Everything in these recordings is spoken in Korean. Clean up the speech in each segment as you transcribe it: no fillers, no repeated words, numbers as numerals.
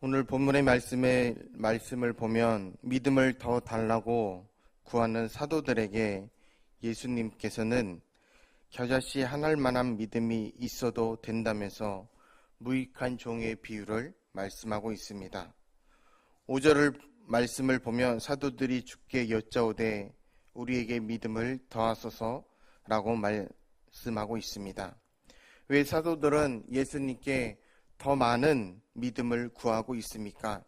오늘 본문의 말씀을 보면 믿음을 더 달라고 구하는 사도들에게 예수님께서는 겨자씨 한 알만한 믿음이 있어도 된다면서 무익한 종의 비유를 말씀하고 있습니다. 5절 말씀을 보면 사도들이 주께 여짜오되 우리에게 믿음을 더하소서라고 말씀하고 있습니다. 왜 사도들은 예수님께 더 많은 믿음을 구하고 있습니까?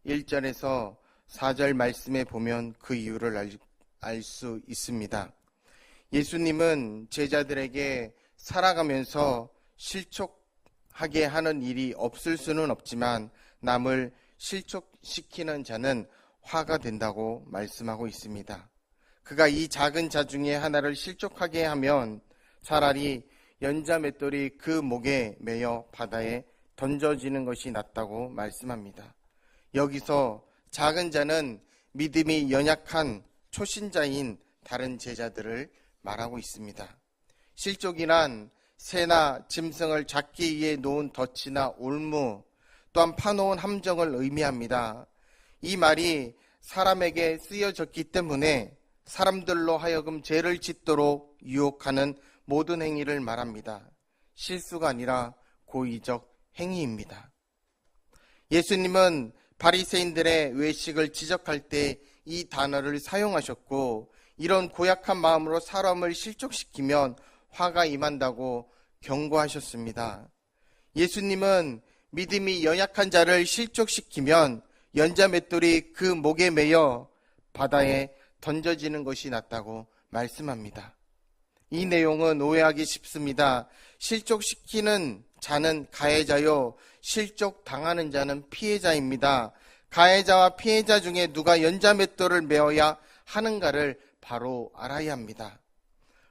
1절에서 4절 말씀에 보면 그 이유를 알 수 있습니다. 예수님은 제자들에게 살아가면서 실족하게 하는 일이 없을 수는 없지만 남을 실족시키는 자는 화가 된다고 말씀하고 있습니다. 그가 이 작은 자 중에 하나를 실족하게 하면 차라리 연자 맷돌이 그 목에 매여 바다에 던져지는 것이 낫다고 말씀합니다. 여기서 작은 자는 믿음이 연약한 초신자인 다른 제자들을 말하고 있습니다. 실족이란 새나 짐승을 잡기 위해 놓은 덫이나 올무, 또한 파놓은 함정을 의미합니다. 이 말이 사람에게 쓰여졌기 때문에 사람들로 하여금 죄를 짓도록 유혹하는 모든 행위를 말합니다. 실수가 아니라 고의적 행위입니다. 예수님은 바리새인들의 외식을 지적할 때 이 단어를 사용하셨고, 이런 고약한 마음으로 사람을 실족시키면 화가 임한다고 경고하셨습니다. 예수님은 믿음이 연약한 자를 실족시키면 연자 맷돌이 그 목에 매여 바다에 던져지는 것이 낫다고 말씀합니다. 이 내용은 오해하기 쉽습니다. 실족시키는 자는 가해자요, 실족당하는 자는 피해자입니다. 가해자와 피해자 중에 누가 연자 맷돌을 메어야 하는가를 바로 알아야 합니다.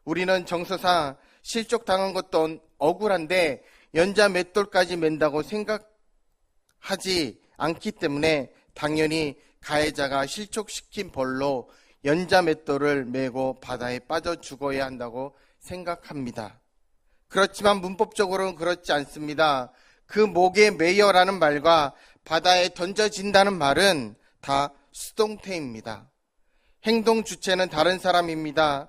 우리는 정서상 실족당한 것도 억울한데 연자 맷돌까지 맨다고 생각하지 않기 때문에 당연히 가해자가 실족시킨 벌로 연자 맷돌을 메고 바다에 빠져 죽어야 한다고 생각합니다. 그렇지만 문법적으로는 그렇지 않습니다. 그 목에 매여라는 말과 바다에 던져진다는 말은 다 수동태입니다. 행동 주체는 다른 사람입니다.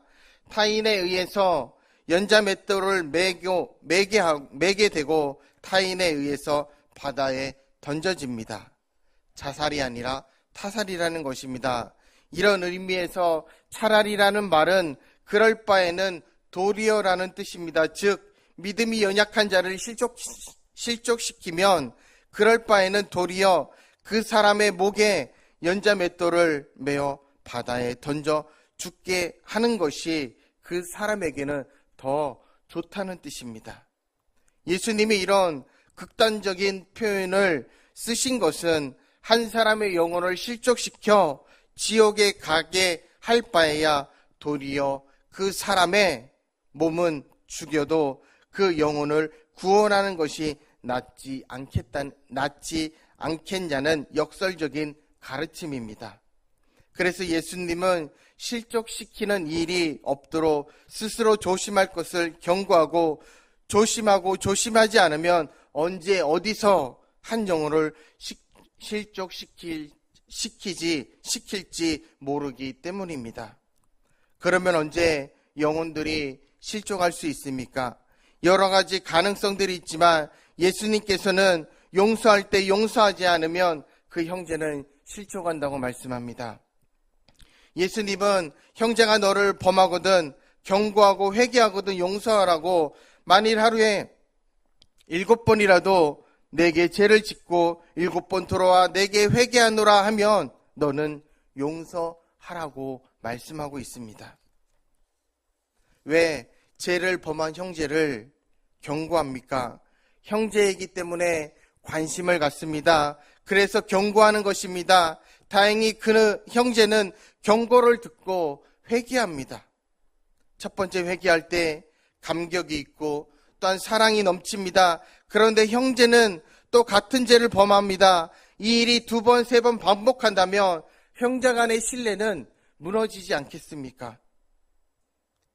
타인에 의해서 연자 맷돌을 매게 되고 타인에 의해서 바다에 던져집니다. 자살이 아니라 타살이라는 것입니다. 이런 의미에서 차라리라는 말은 그럴 바에는 도리어라는 뜻입니다. 즉 믿음이 연약한 자를 실족시키면 그럴 바에는 도리어 그 사람의 목에 연자 맷돌을 메어 바다에 던져 죽게 하는 것이 그 사람에게는 더 좋다는 뜻입니다. 예수님이 이런 극단적인 표현을 쓰신 것은 한 사람의 영혼을 실족시켜 지옥에 가게 할 바에야 도리어 그 사람의 몸은 죽여도 그 영혼을 구원하는 것이 낫지 않겠냐는 역설적인 가르침입니다. 그래서 예수님은 실족시키는 일이 없도록 스스로 조심할 것을 경고하고 조심하지 않으면 언제 어디서 한 영혼을 시킬지 모르기 때문입니다. 그러면 언제 영혼들이 실족할 수 있습니까? 여러 가지 가능성들이 있지만 예수님께서는 용서할 때 용서하지 않으면 그 형제는 실족한다고 말씀합니다. 예수님은 형제가 너를 범하거든 경고하고 회개하거든 용서하라고, 만일 하루에 7번이라도 내게 죄를 짓고 7번 돌아와 내게 회개하노라 하면 너는 용서하라고 말씀하고 있습니다. 왜 죄를 범한 형제를 경고합니까? 형제이기 때문에 관심을 갖습니다. 그래서 경고하는 것입니다. 다행히 그 형제는 경고를 듣고 회개합니다. 첫 번째 회개할 때 감격이 있고 또한 사랑이 넘칩니다. 그런데 형제는 또 같은 죄를 범합니다. 이 일이 2번, 3번 반복한다면 형제 간의 신뢰는 무너지지 않겠습니까?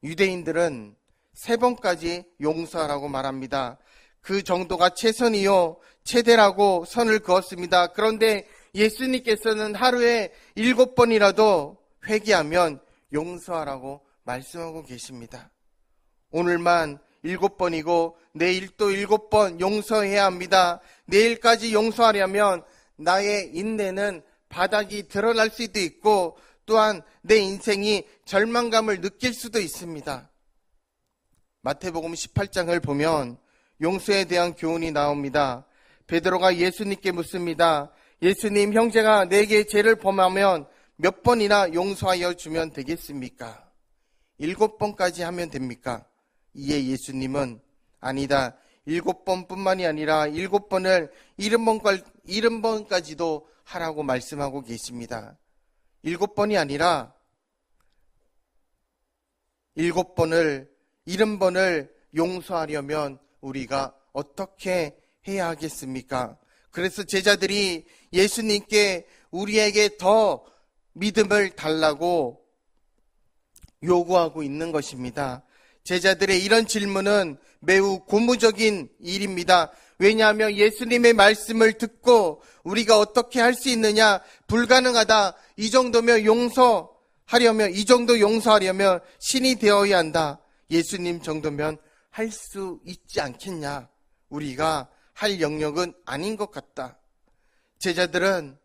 유대인들은 3번까지 용서하라고 말합니다. 그 정도가 최선이요 최대라고 선을 그었습니다. 그런데 예수님께서는 하루에 7번이라도 회개하면 용서하라고 말씀하고 계십니다. 오늘만 7번이고 내일 또 7번 용서해야 합니다. 내일까지 용서하려면 나의 인내는 바닥이 드러날 수도 있고 또한 내 인생이 절망감을 느낄 수도 있습니다. 마태복음 18장을 보면 용서에 대한 교훈이 나옵니다. 베드로가 예수님께 묻습니다. 예수님, 형제가 내게 죄를 범하면 몇 번이나 용서하여 주면 되겠습니까? 7번까지 하면 됩니까? 이에 예수님은 아니다. 7번뿐만이 아니라 7번을 70번까지도 하라고 말씀하고 계십니다. 7번이 아니라 7번을 70번을 용서하려면 우리가 어떻게 해야 하겠습니까? 그래서 제자들이 예수님께 우리에게 더 믿음을 달라고 요구하고 있는 것입니다. 제자들의 이런 질문은 매우 고무적인 일입니다. 왜냐하면 예수님의 말씀을 듣고 우리가 어떻게 할 수 있느냐? 불가능하다. 이 정도면 이 정도 용서하려면 신이 되어야 한다. 예수님 정도면 할 수 있지 않겠냐? 우리가 할 영역은 아닌 것 같다. 제자들은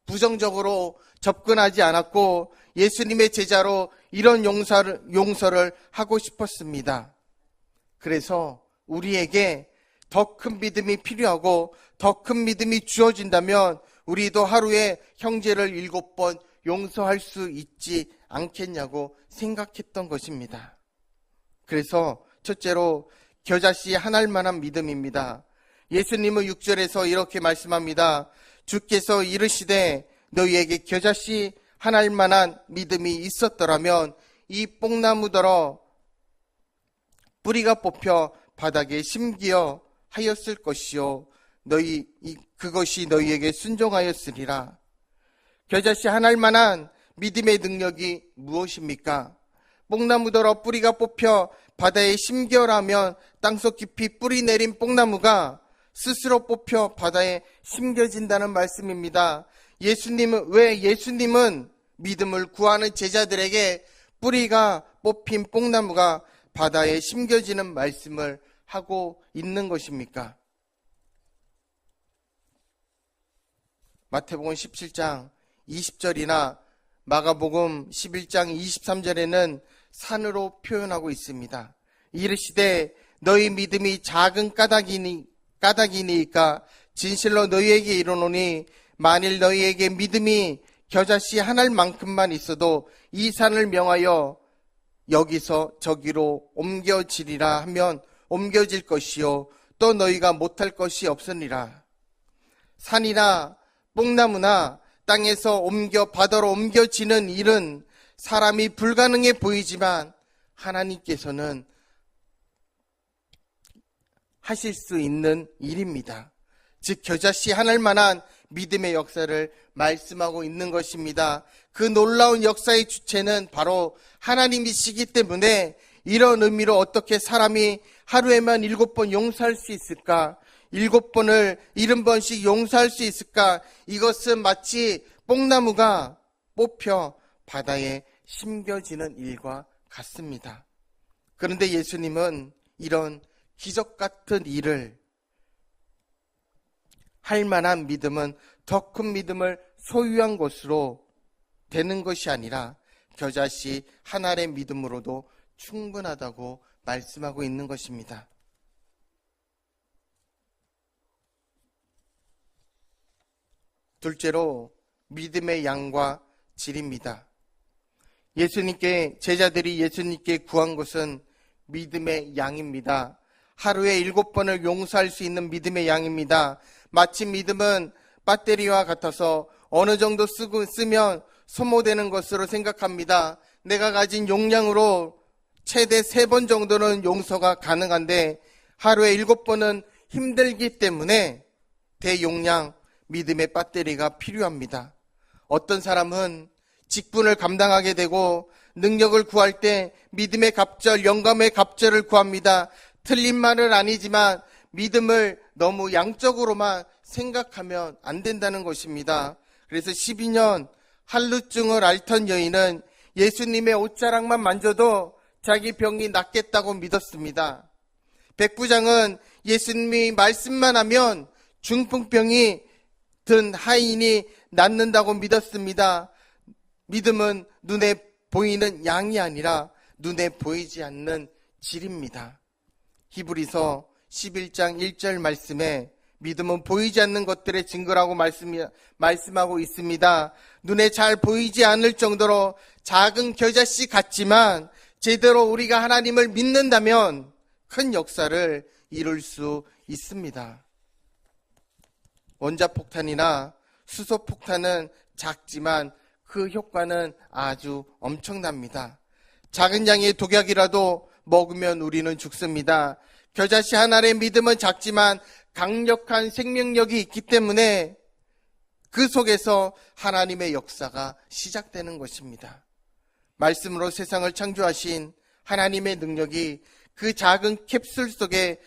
부정적으로 접근하지 않았고 예수님의 제자로 이런 용서를 하고 싶었습니다. 그래서 우리에게 더 큰 믿음이 필요하고 더 큰 믿음이 주어진다면 우리도 하루에 형제를 7번 용서할 수 있지 않겠냐고 생각했던 것입니다. 그래서 첫째로 겨자씨 하나만한 믿음입니다. 예수님은 6절에서 이렇게 말씀합니다. 주께서 이르시되 너희에게 겨자씨 하나만한 믿음이 있었더라면 이 뽕나무더러 뿌리가 뽑혀 바닥에 심기어 하였을 것이요 그것이 너희에게 순종하였으리라. 겨자씨 하나만한 믿음의 능력이 무엇입니까? 뽕나무더러 뿌리가 뽑혀 바다에 심겨라면 땅속 깊이 뿌리 내린 뽕나무가 스스로 뽑혀 바다에 심겨진다는 말씀입니다. 예수님은 믿음을 구하는 제자들에게 뿌리가 뽑힌 뽕나무가 바다에 심겨지는 말씀을 하고 있는 것입니까? 마태복음 17장 20절이나 마가복음 11장 23절에는 산으로 표현하고 있습니다. 이르시되 너희 믿음이 작은 까닭이니까 진실로 너희에게 이르노니 만일 너희에게 믿음이 겨자씨 하나만큼만 있어도 이 산을 명하여 여기서 저기로 옮겨지리라 하면 옮겨질 것이요 또 너희가 못할 것이 없으니라. 산이나 뽕나무나 땅에서 바다로 옮겨지는 일은 사람이 불가능해 보이지만 하나님께서는 하실 수 있는 일입니다. 즉 겨자씨 하나만한 믿음의 역사를 말씀하고 있는 것입니다. 그 놀라운 역사의 주체는 바로 하나님이시기 때문에 이런 의미로 어떻게 사람이 하루에만 7번 용서할 수 있을까? 7번을 70번씩 용서할 수 있을까? 이것은 마치 뽕나무가 뽑혀 바다에 심겨지는 일과 같습니다. 그런데 예수님은 이런 기적 같은 일을 할 만한 믿음은 더 큰 믿음을 소유한 것으로 되는 것이 아니라 겨자씨 하나의 믿음으로도 충분하다고 말씀하고 있는 것입니다. 둘째로 믿음의 양과 질입니다. 제자들이 예수님께 구한 것은 믿음의 양입니다. 하루에 7번을 용서할 수 있는 믿음의 양입니다. 마치 믿음은 배터리와 같아서 어느 정도 쓰면 소모되는 것으로 생각합니다. 내가 가진 용량으로 최대 3번 정도는 용서가 가능한데 하루에 7번은 힘들기 때문에 대용량 믿음의 배터리가 필요합니다. 어떤 사람은 직분을 감당하게 되고 능력을 구할 때 믿음의 갑절, 영감의 갑절을 구합니다. 틀린 말은 아니지만 믿음을 너무 양적으로만 생각하면 안 된다는 것입니다. 그래서 12년 한루증을 앓던 여인은 예수님의 옷자락만 만져도 자기 병이 낫겠다고 믿었습니다. 백부장은 예수님이 말씀만 하면 중풍병이 든 하인이 낫는다고 믿었습니다. 믿음은 눈에 보이는 양이 아니라 눈에 보이지 않는 질입니다. 히브리서 11장 1절 말씀에 믿음은 보이지 않는 것들의 증거라고 말씀하고 있습니다. 눈에 잘 보이지 않을 정도로 작은 겨자씨 같지만 제대로 우리가 하나님을 믿는다면 큰 역사를 이룰 수 있습니다. 원자폭탄이나 수소폭탄은 작지만 그 효과는 아주 엄청납니다. 작은 양의 독약이라도 먹으면 우리는 죽습니다. 겨자씨 하나의 믿음은 작지만 강력한 생명력이 있기 때문에 그 속에서 하나님의 역사가 시작되는 것입니다. 말씀으로 세상을 창조하신 하나님의 능력이 그 작은 캡슐 속에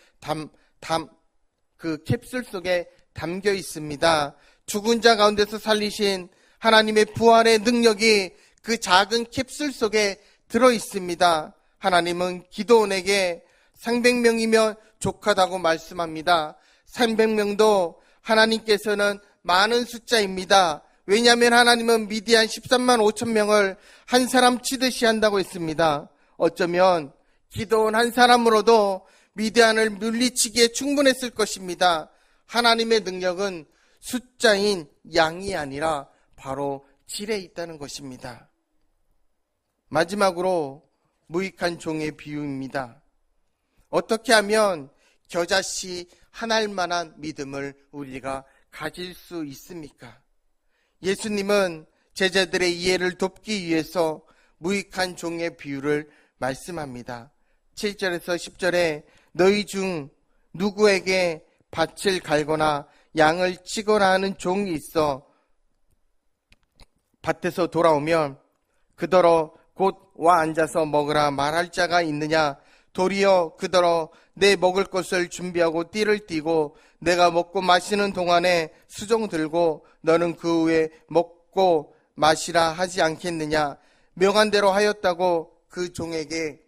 담겨 있습니다. 죽은 자 가운데서 살리신 하나님의 부활의 능력이 그 작은 캡슐 속에 들어 있습니다. 하나님은 기드온에게 300명이면 족하다고 말씀합니다. 300명도 하나님께서는 많은 숫자입니다. 왜냐하면 하나님은 미디안 13만 5천 명을 한 사람 치듯이 한다고 했습니다. 어쩌면 기드온 한 사람으로도 미디안을 물리치기에 충분했을 것입니다. 하나님의 능력은 숫자인 양이 아니라 바로 질에 있다는 것입니다. 마지막으로 무익한 종의 비유입니다. 어떻게 하면 겨자씨 한 알만한 믿음을 우리가 가질 수 있습니까? 예수님은 제자들의 이해를 돕기 위해서 무익한 종의 비유를 말씀합니다. 7절에서 10절에 너희 중 누구에게 밭을 갈거나 양을 치거나 하는 종이 있어 밭에서 돌아오면 그더러 곧 와 앉아서 먹으라 말할 자가 있느냐? 도리어 그더러 내 먹을 것을 준비하고 띠를 띠고 내가 먹고 마시는 동안에 수종 들고 너는 그 후에 먹고 마시라 하지 않겠느냐? 명한 대로 하였다고 그 종에게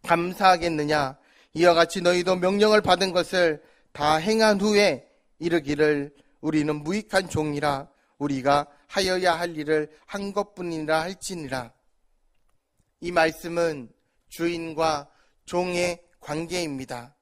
감사하겠느냐? 이와 같이 너희도 명령을 받은 것을 다 행한 후에 이르기를 우리는 무익한 종이라 우리가 하여야 할 일을 한 것뿐이라 할지니라. 이 말씀은 주인과 종의 관계입니다.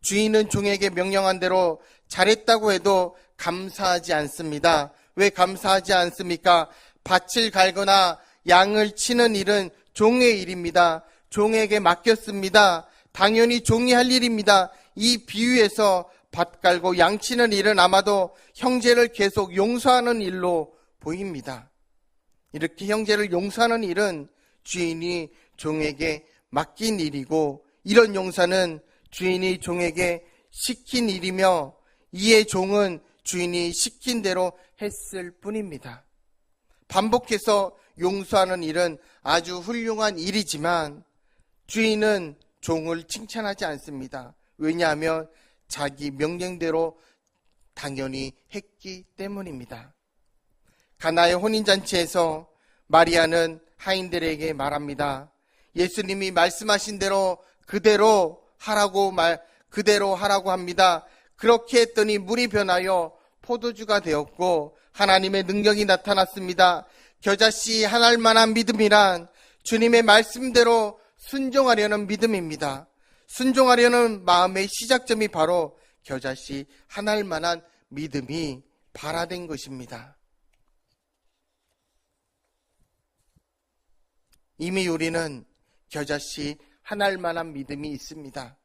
주인은 종에게 명령한 대로 잘했다고 해도 감사하지 않습니다. 왜 감사하지 않습니까? 밭을 갈거나 양을 치는 일은 종의 일입니다. 종에게 맡겼습니다. 당연히 종이 할 일입니다. 이 비유에서 밭 갈고 양 치는 일은 아마도 형제를 계속 용서하는 일로 보입니다. 이렇게 형제를 용서하는 일은 주인이 종에게 맡긴 일이고 이런 용서는 주인이 종에게 시킨 일이며 이에 종은 주인이 시킨 대로 했을 뿐입니다. 반복해서 용서하는 일은 아주 훌륭한 일이지만 주인은 종을 칭찬하지 않습니다. 왜냐하면 자기 명령대로 당연히 했기 때문입니다. 가나의 혼인잔치에서 마리아는 하인들에게 말합니다. 예수님이 말씀하신 대로 그대로 하라고 합니다. 그렇게 했더니 물이 변하여 포도주가 되었고 하나님의 능력이 나타났습니다. 겨자씨 한 알만한 믿음이란 주님의 말씀대로 순종하려는 믿음입니다. 순종하려는 마음의 시작점이 바로 겨자씨 한 알만한 믿음이 발화된 것입니다. 이미 우리는 겨자씨 한 알만한 믿음이 있습니다.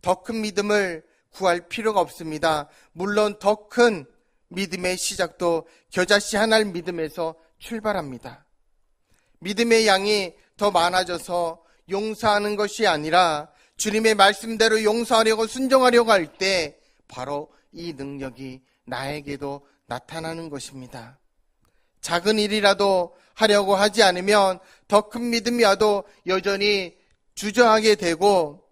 더 큰 믿음을 구할 필요가 없습니다. 물론 더 큰 믿음의 시작도 겨자씨 한 알 믿음에서 출발합니다. 믿음의 양이 더 많아져서 용서하는 것이 아니라 주님의 말씀대로 용서하려고 순종하려고 할 때 바로 이 능력이 나에게도 나타나는 것입니다. 작은 일이라도 하려고 하지 않으면 더 큰 믿음이 와도 여전히 주저하게 되고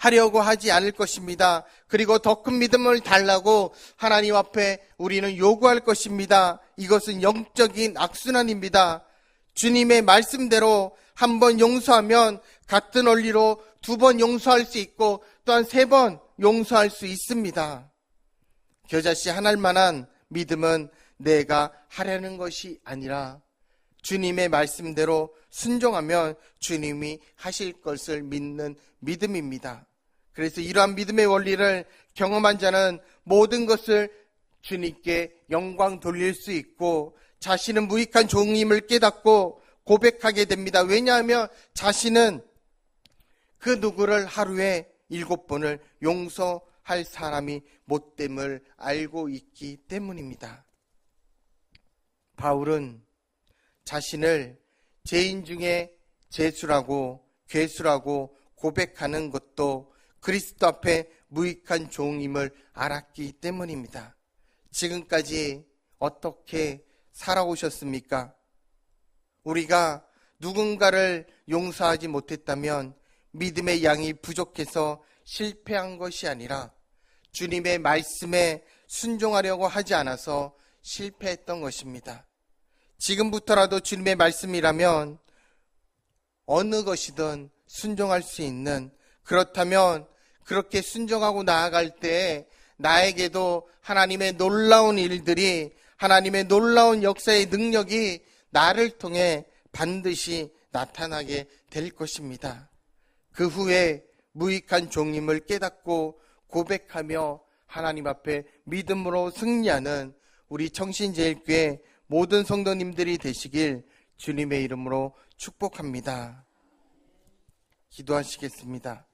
하려고 하지 않을 것입니다. 그리고 더 큰 믿음을 달라고 하나님 앞에 우리는 요구할 것입니다. 이것은 영적인 악순환입니다. 주님의 말씀대로 한 번 용서하면 같은 원리로 2번 용서할 수 있고 또한 3번 용서할 수 있습니다. 겨자씨 하나일 만한 믿음은 내가 하려는 것이 아니라 주님의 말씀대로 순종하면 주님이 하실 것을 믿는 믿음입니다. 그래서 이러한 믿음의 원리를 경험한 자는 모든 것을 주님께 영광 돌릴 수 있고 자신은 무익한 종임을 깨닫고 고백하게 됩니다. 왜냐하면 자신은 그 누구를 하루에 7번을 용서할 사람이 못됨을 알고 있기 때문입니다. 바울은 자신을 죄인 중에 죄수라고 괴수라고 고백하는 것도 그리스도 앞에 무익한 종임을 알았기 때문입니다. 지금까지 어떻게 살아오셨습니까? 우리가 누군가를 용서하지 못했다면 믿음의 양이 부족해서 실패한 것이 아니라 주님의 말씀에 순종하려고 하지 않아서 실패했던 것입니다. 지금부터라도 주님의 말씀이라면 어느 것이든 순종할 수 있는, 그렇다면 그렇게 순종하고 나아갈 때 나에게도 하나님의 놀라운 일들이, 하나님의 놀라운 역사의 능력이 나를 통해 반드시 나타나게 될 것입니다. 그 후에 무익한 종임을 깨닫고 고백하며 하나님 앞에 믿음으로 승리하는 우리 청신제일교회 모든 성도님들이 되시길 주님의 이름으로 축복합니다. 기도하시겠습니다.